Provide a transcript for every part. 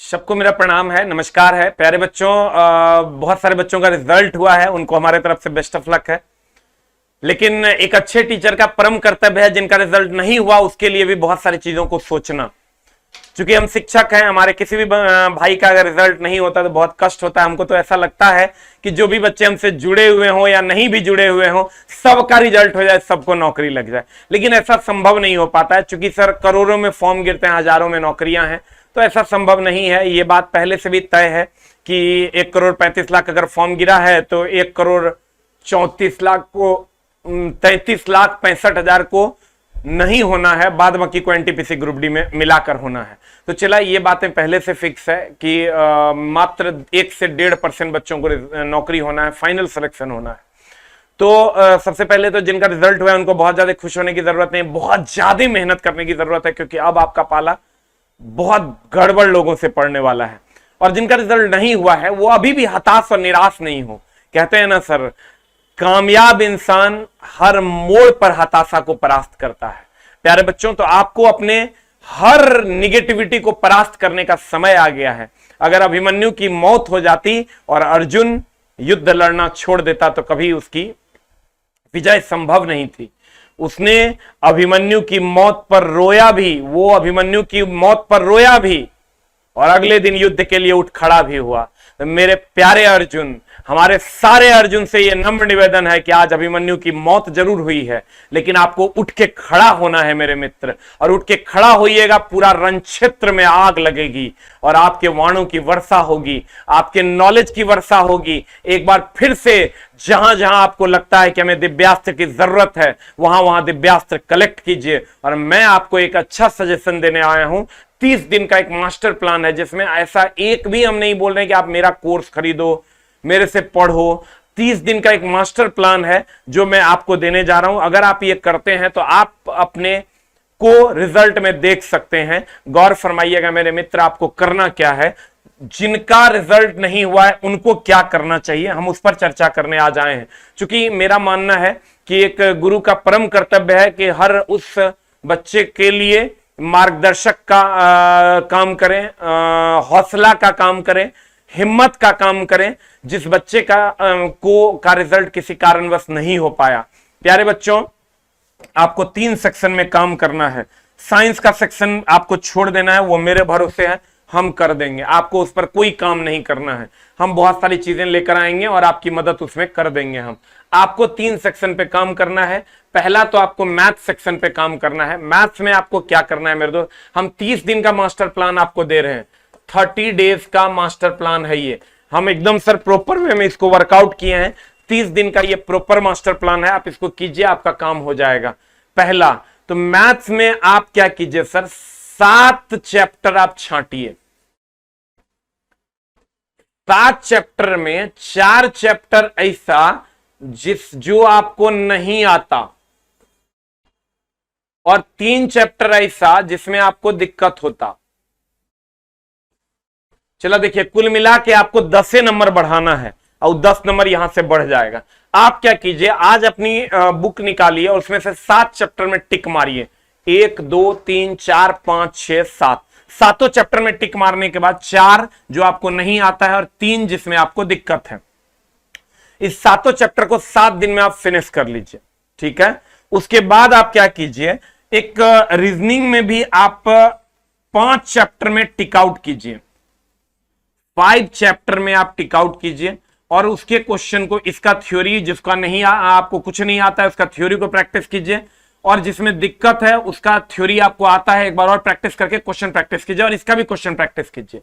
सबको मेरा प्रणाम है, नमस्कार है प्यारे बच्चों। बहुत सारे बच्चों का रिजल्ट हुआ है, उनको हमारे तरफ से बेस्ट ऑफ लक है। लेकिन एक अच्छे टीचर का परम कर्तव्य है, जिनका रिजल्ट नहीं हुआ उसके लिए भी बहुत सारी चीजों को सोचना। क्योंकि हम शिक्षक हैं, हमारे किसी भी भाई का अगर रिजल्ट नहीं होता तो बहुत कष्ट होता है। हमको तो ऐसा लगता है कि जो भी बच्चे हमसे जुड़े हुए हों या नहीं भी जुड़े हुए हों, सबका रिजल्ट हो जाए, सबको नौकरी लग जाए। लेकिन ऐसा संभव नहीं हो पाता है, क्योंकि सर करोड़ों में फॉर्म गिरते हैं, हजारों में नौकरियां हैं, तो ऐसा संभव नहीं है। ये बात पहले से भी तय है कि 1,35,00,000 अगर फॉर्म गिरा है तो 1,34,00,000 को 33,65,000 को नहीं होना है, बाद बाकी को एनटीपीसी ग्रुप डी में मिलाकर होना है। तो चला, ये बातें पहले से फिक्स है कि मात्र 1 से 1.5% बच्चों को नौकरी होना है, फाइनल सिलेक्शन होना है। तो सबसे पहले तो जिनका रिजल्ट हुआ है उनको बहुत ज्यादा खुश होने की जरूरत नहीं, बहुत ज्यादा मेहनत करने की जरूरत है, क्योंकि अब आपका पाला बहुत गड़बड़ लोगों से पढ़ने वाला है। और जिनका रिजल्ट नहीं हुआ है वो अभी भी हताश और निराश नहीं हो। कहते हैं ना सर, कामयाब इंसान हर मोड़ पर हताशा को परास्त करता है। प्यारे बच्चों, तो आपको अपने हर निगेटिविटी को परास्त करने का समय आ गया है। अगर अभिमन्यु की मौत हो जाती और अर्जुन युद्ध लड़ना छोड़ देता तो कभी उसकी विजय संभव नहीं थी। उसने अभिमन्यु की मौत पर रोया भी, वो अभिमन्यु की मौत पर रोया भी और अगले दिन युद्ध के लिए उठ खड़ा भी हुआ। तो मेरे प्यारे अर्जुन, हमारे सारे अर्जुन से यह नम्र निवेदन है कि आज अभिमन्यु की मौत जरूर हुई है, लेकिन आपको उठ के खड़ा होना है मेरे मित्र। और उठ के खड़ा होइएगा, पूरा रण क्षेत्र में आग लगेगी और आपके वाणों की वर्षा होगी, आपके नॉलेज की वर्षा होगी। एक बार फिर से जहां जहां आपको लगता है कि हमें दिव्यास्त्र की जरूरत है, वहां वहां दिव्यास्त्र कलेक्ट कीजिए। और मैं आपको एक अच्छा सजेशन देने आया हूं। 30 दिन का एक मास्टर प्लान है, जिसमें ऐसा एक भी हम नहीं बोल रहे कि आप मेरा कोर्स खरीदो, मेरे से पढ़ो। 30 दिन का एक मास्टर प्लान है जो मैं आपको देने जा रहा हूं। अगर आप ये करते हैं तो आप अपने को रिजल्ट में देख सकते हैं। गौर फरमाइएगा मेरे मित्र, आपको करना क्या है, जिनका रिजल्ट नहीं हुआ है उनको क्या करना चाहिए, हम उस पर चर्चा करने आ जाए हैं। क्योंकि मेरा मानना है कि एक गुरु का परम कर्तव्य है कि हर उस बच्चे के लिए मार्गदर्शक का काम करें, हौसला का काम करें, हिम्मत का काम करें, जिस बच्चे का रिजल्ट किसी कारणवश नहीं हो पाया। प्यारे बच्चों, आपको 3 सेक्शन में काम करना है। साइंस का सेक्शन आपको छोड़ देना है, वो मेरे भरोसे है, हम कर देंगे। आपको उस पर कोई काम नहीं करना है, हम बहुत सारी चीजें लेकर आएंगे और आपकी मदद उसमें कर देंगे। हम आपको 3 सेक्शन पे काम करना है। पहला तो आपको मैथ सेक्शन पे काम करना है। मैथ्स में आपको क्या करना है मेरे दोस्त, हम 30 दिन का मास्टर प्लान आपको दे रहे हैं। 30 डेज का मास्टर प्लान है ये। हम एकदम सर प्रॉपर वे में इसको वर्कआउट किए हैं। 30 दिन का ये प्रॉपर मास्टर प्लान है, आप इसको कीजिए, आपका काम हो जाएगा। पहला तो मैथ्स में आप क्या कीजिए सर, 7 चैप्टर आप छांटिए। 7 चैप्टर में 4 चैप्टर ऐसा जो आपको नहीं आता और 3 चैप्टर ऐसा जिसमें आपको दिक्कत होता। चलो देखिए, कुल मिला के आपको 10 नंबर बढ़ाना है और 10 नंबर यहां से बढ़ जाएगा। आप क्या कीजिए, आज अपनी बुक निकालिए और उसमें से 7 चैप्टर में टिक मारिए। 1 2 3 4 5 6 7, सातों चैप्टर में टिक मारने के बाद 4 जो आपको नहीं आता है और 3 जिसमें आपको दिक्कत है। इस सातों चैप्टर को 7 दिन में आप फिनिश कर लीजिए, ठीक है। उसके बाद आप क्या कीजिए, एक रीजनिंग में भी आप 5 चैप्टर में टिक आउट कीजिए। 5 चैप्टर में आप टिक आउट कीजिए और उसके क्वेश्चन को, इसका थ्योरी जिसका नहीं आपको कुछ नहीं आता है उसका थ्योरी को प्रैक्टिस कीजिए, और जिसमें दिक्कत है उसका थ्योरी आपको आता है एक बार और प्रैक्टिस करके क्वेश्चन प्रैक्टिस कीजिए और इसका भी क्वेश्चन प्रैक्टिस कीजिए।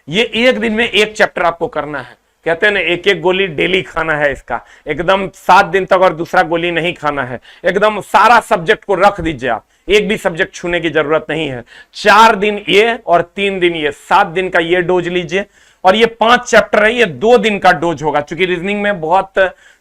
ये एक दिन में 1 चैप्टर आपको करना है। कहते हैं ना, एक एक गोली डेली खाना है इसका, एकदम 7 दिन तक, और दूसरा गोली नहीं खाना है। एकदम सारा सब्जेक्ट को रख दीजिए, आप एक भी सब्जेक्ट छूने की जरूरत नहीं है। 4 दिन ये और 3 दिन ये, 7 दिन का ये डोज लीजिए। और ये 5 चैप्टर है, ये 2 दिन का डोज होगा, क्योंकि रीजनिंग में बहुत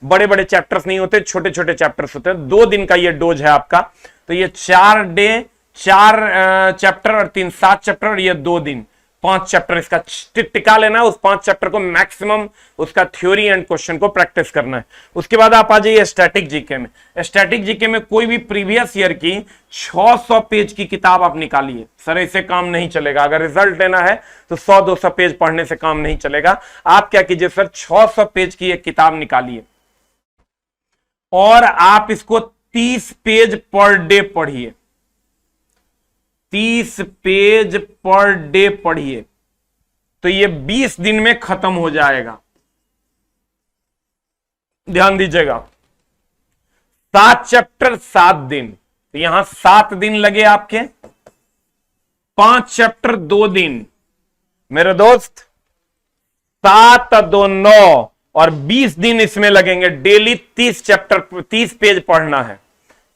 बड़े बड़े चैप्टर्स नहीं होते, छोटे छोटे चैप्टर्स होते हैं। 2 दिन का ये डोज है आपका। तो ये 4 डे 4 चैप्टर और 3 7 चैप्टर और ये 2 दिन, 5 चैप्टर इसका टिका लेना है, उस 5 चैप्टर को मैक्सिमम उसका थ्योरी एंड क्वेश्चन को प्रैक्टिस करना है। उसके बाद आप आ जाइए स्टैटिक जीके में। स्टैटिक जीके में कोई भी प्रीवियस ईयर की 600 पेज की किताब आप निकालिए। सर इससे काम नहीं चलेगा, अगर रिजल्ट लेना है तो 100-200 पेज पढ़ने से काम नहीं चलेगा। आप क्या कीजिए सर, 600 पेज की एक किताब निकालिए और आप इसको 30 पेज पर डे पढ़िए। 30 पेज पर डे पढ़िए तो ये 20 दिन में खत्म हो जाएगा। ध्यान दीजिएगा, 7 चैप्टर 7 दिन, तो यहां 7 दिन लगे आपके, 5 चैप्टर 2 दिन, मेरे दोस्त 7 2 9 और 20 दिन इसमें लगेंगे। डेली 30 चैप्टर 30 पेज पढ़ना है,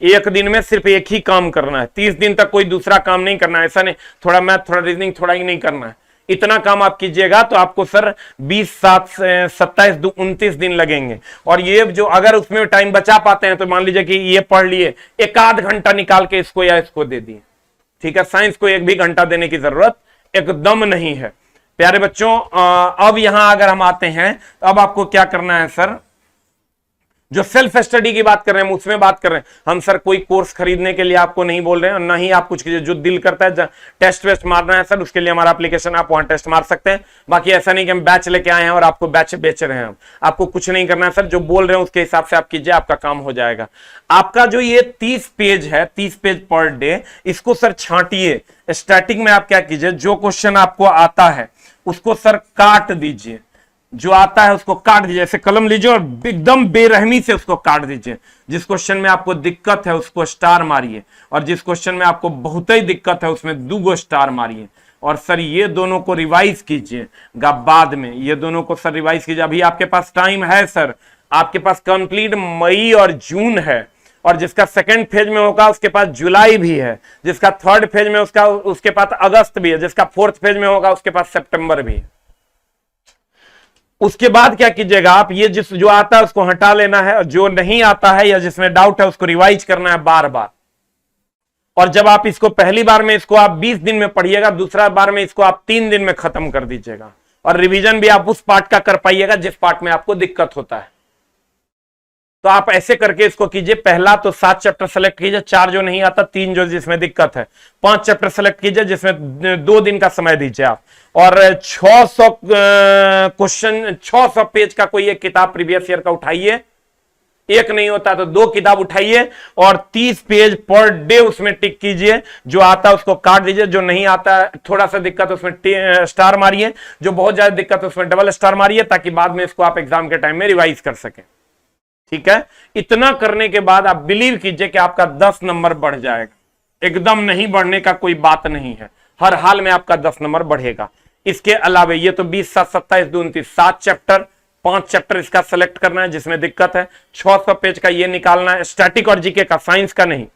एक दिन में सिर्फ एक ही काम करना है। 30 दिन तक कोई दूसरा काम नहीं करना है, ऐसा नहीं थोड़ा मैथ थोड़ा रीजनिंग थोड़ा ही नहीं करना है। इतना काम आप कीजिएगा तो आपको सर 20 7 27 2 29 दिन लगेंगे। और ये जो अगर उसमें टाइम बचा पाते हैं तो मान लीजिए कि ये पढ़ लिए, एक आध घंटा निकाल के इसको या इसको दे दिए, ठीक है। साइंस को 1 भी घंटा देने की जरूरत एकदम नहीं है प्यारे बच्चों। अब यहां अगर हम आते हैं, अब आपको क्या करना है सर, जो सेल्फ स्टडी की बात कर रहे हैं उसमें बात कर रहे हैं हम। सर कोई कोर्स खरीदने के लिए आपको नहीं बोल रहे हैं, और ना ही आप कुछ कीजिए, जो दिल करता है टेस्ट वेस्ट मारना है सर, उसके लिए हमारा एप्लीकेशन, आप वहां टेस्ट मार सकते हैं। बाकी ऐसा नहीं कि हम बैच लेके आए हैं और आपको बैच बेच रहे हैं। आपको कुछ नहीं करना है सर, जो बोल रहे हैं उसके हिसाब से आप कीजिए, आपका काम हो जाएगा। आपका जो ये 30 पेज है, 30 पेज पर डे, इसको सर छांटिए। स्टैटिक में आप क्या कीजिए, जो क्वेश्चन आपको आता है उसको सर काट दीजिए, जो आता है उसको काट दीजिए। ऐसे कलम लीजिए और एकदम बेरहमी से उसको काट दीजिए। जिस क्वेश्चन में आपको दिक्कत है उसको स्टार मारिए, और जिस क्वेश्चन में आपको बहुत ही दिक्कत है उसमें 2 स्टार मारिए। और सर ये दोनों को रिवाइज कीजिएगा बाद में, ये दोनों को सर रिवाइज कीजिए। अभी आपके पास टाइम है सर, आपके पास कंप्लीट मई और जून है, और जिसका 2nd फेज में होगा उसके पास जुलाई भी है, जिसका 3rd फेज में उसके पास अगस्त भी है, जिसका 4th फेज में होगा उसके पास सितंबर भी है। उसके बाद क्या कीजिएगा आप, ये जो आता है उसको हटा लेना है, और जो नहीं आता है या जिसमें डाउट है उसको रिवाइज करना है बार बार। और जब आप इसको पहली बार में इसको आप 20 दिन में पढ़िएगा, दूसरा बार में इसको आप 3 दिन में खत्म कर दीजिएगा। और रिवीजन भी आप उस पार्ट का कर पाइएगा जिस पार्ट में आपको दिक्कत होता है। तो आप ऐसे करके इसको कीजिए। पहला तो 7 चैप्टर सेलेक्ट कीजिए, 4 जो नहीं आता, 3 जो जिसमें दिक्कत है, 5 चैप्टर सेलेक्ट कीजिए जिसमें 2 दिन का समय दीजिए आप। और 600 क्वेश्चन, 600 पेज का कोई एक किताब प्रीवियस ईयर का उठाइए, एक नहीं होता तो 2 किताब उठाइए, और 30 पेज पर डे उसमें टिक कीजिए। जो आता है उसको काट दीजिए, जो नहीं आता थोड़ा सा दिक्कत उसमें स्टार मारिए, जो बहुत ज्यादा दिक्कत उसमें डबल स्टार मारिए, ताकि बाद में इसको आप एग्जाम के टाइम में रिवाइज कर सकें, ठीक है। इतना करने के बाद आप बिलीव कीजिए कि आपका 10 नंबर बढ़ जाएगा। एकदम नहीं बढ़ने का कोई बात नहीं है, हर हाल में आपका 10 नंबर बढ़ेगा। इसके अलावा ये तो 20 7 27 2 29 7 चैप्टर, 5 चैप्टर इसका सेलेक्ट करना है जिसमें दिक्कत है, 600 पेज का ये निकालना है, स्टैटिक और जीके का, साइंस का नहीं,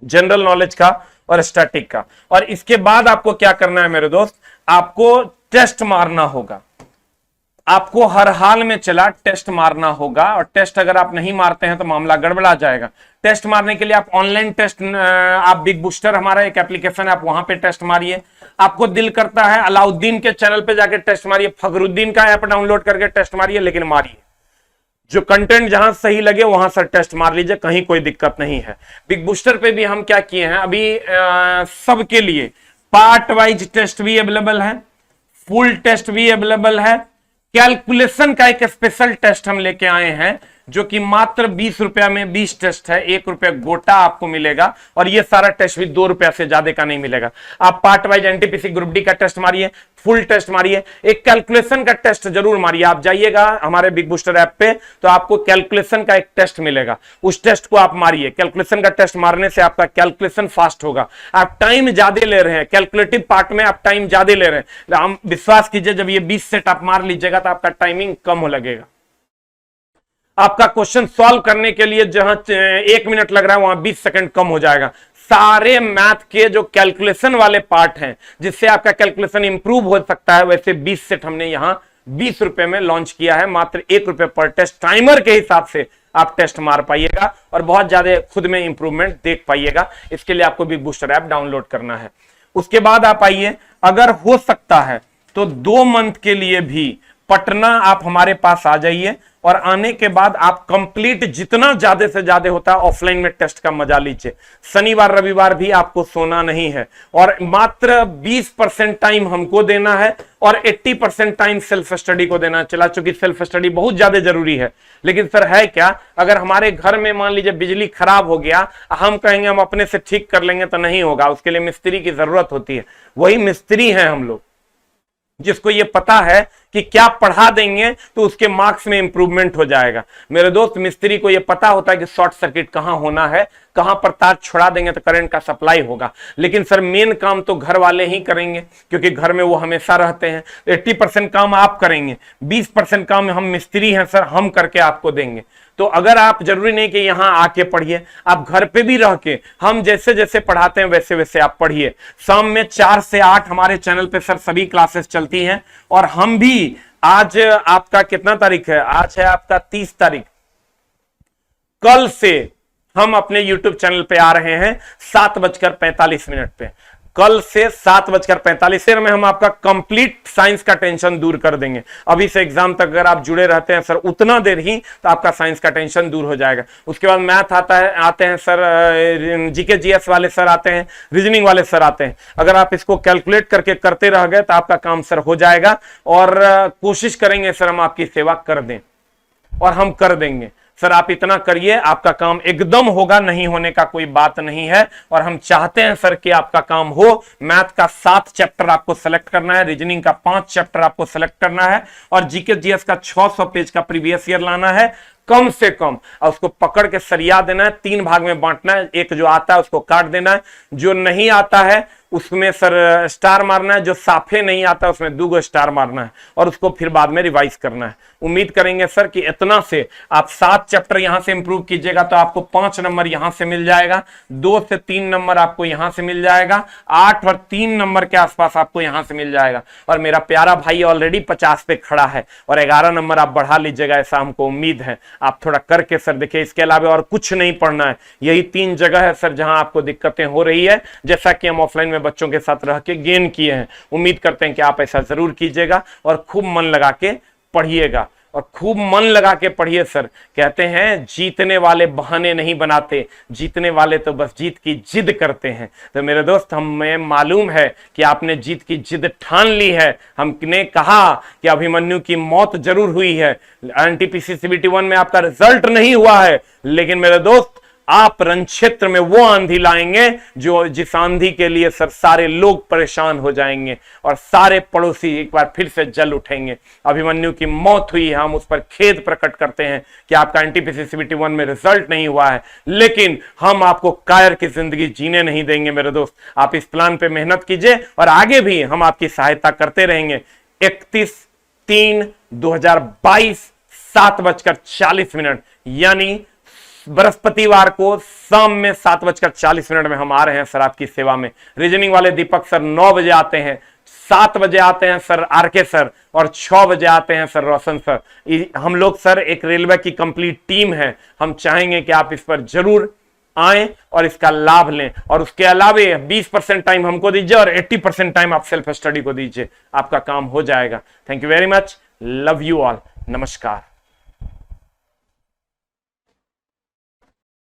जनरल नॉलेज का और स्टैटिक का। और इसके बाद आपको क्या करना है मेरे दोस्त, आपको टेस्ट मारना होगा। आपको हर हाल में चला टेस्ट मारना होगा, और टेस्ट अगर आप नहीं मारते हैं तो मामला गड़बड़ा जाएगा। टेस्ट मारने के लिए आप ऑनलाइन टेस्ट, आप बिग बूस्टर हमारा एक एप्लीकेशन है, आप वहां पे टेस्ट मारिए। आपको दिल करता है अलाउद्दीन के चैनल पे जाके टेस्ट मारिए, फखरुद्दीन का ऐप डाउनलोड करके टेस्ट मारिए, लेकिन मारिए। जो कंटेंट जहां सही लगे वहां सर टेस्ट मार लीजिए, कहीं कोई दिक्कत नहीं है। बिग बूस्टर पे भी हम क्या किए हैं, अभी सबके लिए पार्ट वाइज टेस्ट भी अवेलेबल है, फुल टेस्ट भी अवेलेबल है। कैलकुलेशन का एक स्पेशल टेस्ट हम लेके आए हैं, जो कि मात्र 20 रुपया में 20 टेस्ट है, 1 रुपया गोटा आपको मिलेगा, और ये सारा टेस्ट भी 2 रुपया से ज्यादा का नहीं मिलेगा। आप part wise NTPC group D का टेस्ट मारिए, फुल टेस्ट मारिए, एक कैलकुलेशन का टेस्ट जरूर मारिए। आप जाइएगा हमारे बिग बूस्टर ऐप पे तो आपको कैलकुलेशन का एक टेस्ट मिलेगा, उस टेस्ट को आप मारिए। कैलकुलेशन का टेस्ट मारने से आपका कैलकुलेशन फास्ट होगा। आप टाइम ज्यादा ले रहे हैं, कैलकुलेटिव पार्ट में आप टाइम ज्यादा ले रहे हैं, हम विश्वास कीजिए जब ये 20 सेट आप मार लीजिएगा तो आपका टाइमिंग कम हो लगेगा। आपका क्वेश्चन सॉल्व करने के लिए जहां 1 मिनट लग रहा है वहां 20 सेकंड कम हो जाएगा। सारे मैथ के जो कैलकुलेशन वाले पार्ट हैं जिससे आपका कैलकुलेशन इंप्रूव हो सकता है, वैसे 20 सेट हमने यहां 20 रुपए में लॉन्च किया है। मात्र 1 रुपए पर टेस्ट, टाइमर के हिसाब से आप टेस्ट मार पाइएगा और बहुत ज्यादा खुद में इंप्रूवमेंट देख पाइएगा। इसके लिए आपको बिग बूस्टर ऐप डाउनलोड करना है। उसके बाद आप आइए, अगर हो सकता है तो 2 मंथ के लिए भी पटना आप हमारे पास आ जाइए, और आने के बाद आप कंप्लीट जितना ज्यादा से ज्यादा होता है ऑफलाइन में टेस्ट का मजा लीजिए। शनिवार रविवार भी आपको सोना नहीं है, और मात्र 20% टाइम हमको देना है और 80% टाइम सेल्फ स्टडी को देना है। चला, चूंकि सेल्फ स्टडी बहुत ज्यादा जरूरी है, लेकिन सर है क्या, अगर हमारे घर में मान लीजिए बिजली खराब हो गया, हम कहेंगे हम अपने से ठीक कर लेंगे तो नहीं होगा, उसके लिए मिस्त्री की जरूरत होती है। वही मिस्त्री हैं हम लोग, जिसको ये पता है कि क्या पढ़ा देंगे तो उसके मार्क्स में इंप्रूवमेंट हो जाएगा। मेरे दोस्त, मिस्त्री को ये पता होता है कि शॉर्ट सर्किट कहां होना है, कहां पर तार छुड़ा देंगे तो करंट का सप्लाई होगा। लेकिन सर मेन काम तो घर वाले ही करेंगे, क्योंकि घर में वो हमेशा रहते हैं। 80% काम आप करेंगे, 20% काम हम मिस्त्री हैं सर, हम करके आपको देंगे। तो अगर आप, जरूरी नहीं कि यहां आके पढ़िए, आप घर पे भी रह के हम जैसे जैसे पढ़ाते हैं वैसे वैसे आप पढ़िए। शाम में 4 से 8 हमारे चैनल पे सर सभी क्लासेस चलती हैं, और हम भी आज आपका कितना तारीख है, आज है आपका 30 तारीख, कल से हम अपने YouTube चैनल पे आ रहे हैं 7:45 पे। कल से 7:45 में हम आपका कंप्लीट साइंस का टेंशन दूर कर देंगे। अभी से एग्जाम तक अगर आप जुड़े रहते हैं सर उतना देर ही, तो आपका साइंस का टेंशन दूर हो जाएगा। उसके बाद मैथ आते हैं सर, जीके जीएस वाले सर आते हैं, रीजनिंग वाले सर आते हैं। अगर आप इसको कैलकुलेट करके करते रह गए तो आपका काम सर हो जाएगा, और कोशिश करेंगे सर हम आपकी सेवा कर दें, और हम कर देंगे सर। आप इतना करिए, आपका काम एकदम होगा, नहीं होने का कोई बात नहीं है। और हम चाहते हैं सर कि आपका काम हो। मैथ का 7 चैप्टर आपको सेलेक्ट करना है, रीजनिंग का 5 चैप्टर आपको सेलेक्ट करना है, और जीके जीएस का 600 पेज का प्रीवियस ईयर लाना है कम से कम, और उसको पकड़ के सरिया देना है, 3 भाग में बांटना है। एक जो आता है उसको काट देना है, जो नहीं आता है उसमें सर स्टार मारना है, जो साफे नहीं आता उसमें 2 स्टार मारना है, और उसको फिर बाद में रिवाइज करना है। उम्मीद करेंगे सर कि इतना से आप 7 चैप्टर यहां से इंप्रूव कीजिएगा तो आपको 5 नंबर यहां से मिल जाएगा, 2 से 3 नंबर आपको यहां से मिल जाएगा, 8 और 3 नंबर के आसपास आपको यहां से मिल जाएगा। और मेरा प्यारा भाई ऑलरेडी 50 पे खड़ा है, और 11 नंबर आप बढ़ा लीजिएगा, ऐसा हमको उम्मीद है। आप थोड़ा करके सर देखिए, इसके अलावा और कुछ नहीं पढ़ना है। यही 3 जगह है सर जहां आपको दिक्कतें हो रही है, जैसा कि हम ऑफलाइन में बच्चों के साथ रह के गेन किए हैं। उम्मीद करते हैं कि आप ऐसा जरूर कीजिएगा, और खूब मन लगा के पढ़िएगा, और खूब मन लगा के पढ़िए सर। कहते हैं जीतने वाले बहाने नहीं बनाते, जीतने वाले तो बस जीत की जिद करते हैं। तो मेरे दोस्त, हमें मालूम है कि आपने जीत की जिद ठान ली है। हमने कहा कि अभिमन्यु की मौत जरूर हुई है, एनटीपीसी सीबीटी 1 में आपका रिजल्ट नहीं हुआ है, लेकिन मेरे दोस्त आप रण क्षेत्र में वो आंधी लाएंगे जो, जिस आंधी के लिए सर सारे लोग परेशान हो जाएंगे, और सारे पड़ोसी एक बार फिर से जल उठेंगे। अभिमन्यु की मौत हुई है, हम उस पर खेद प्रकट करते हैं कि आपका एनटीपीसी सीबीटी 1 में रिजल्ट नहीं हुआ है, लेकिन हम आपको कायर की जिंदगी जीने नहीं देंगे। मेरे दोस्त, आप इस प्लान पे मेहनत कीजिए, और आगे भी हम आपकी सहायता करते रहेंगे। 31/3/2022 7:40 यानी बृहस्पतिवार को शाम में 7:40 में हम आ रहे हैं सर आपकी सेवा में। रीजनिंग वाले दीपक सर 9 बजे आते हैं, 7 बजे आते हैं सर आरके सर, और 6 बजे आते हैं सर रोशन सर। हम लोग सर एक रेलवे की कंप्लीट टीम है। हम चाहेंगे कि आप इस पर जरूर आए और इसका लाभ लें, और उसके अलावे 20% टाइम हमको दीजिए, और 80% टाइम आप सेल्फ स्टडी को दीजिए। आपका काम हो जाएगा। Thank you very much, love you all, नमस्कार।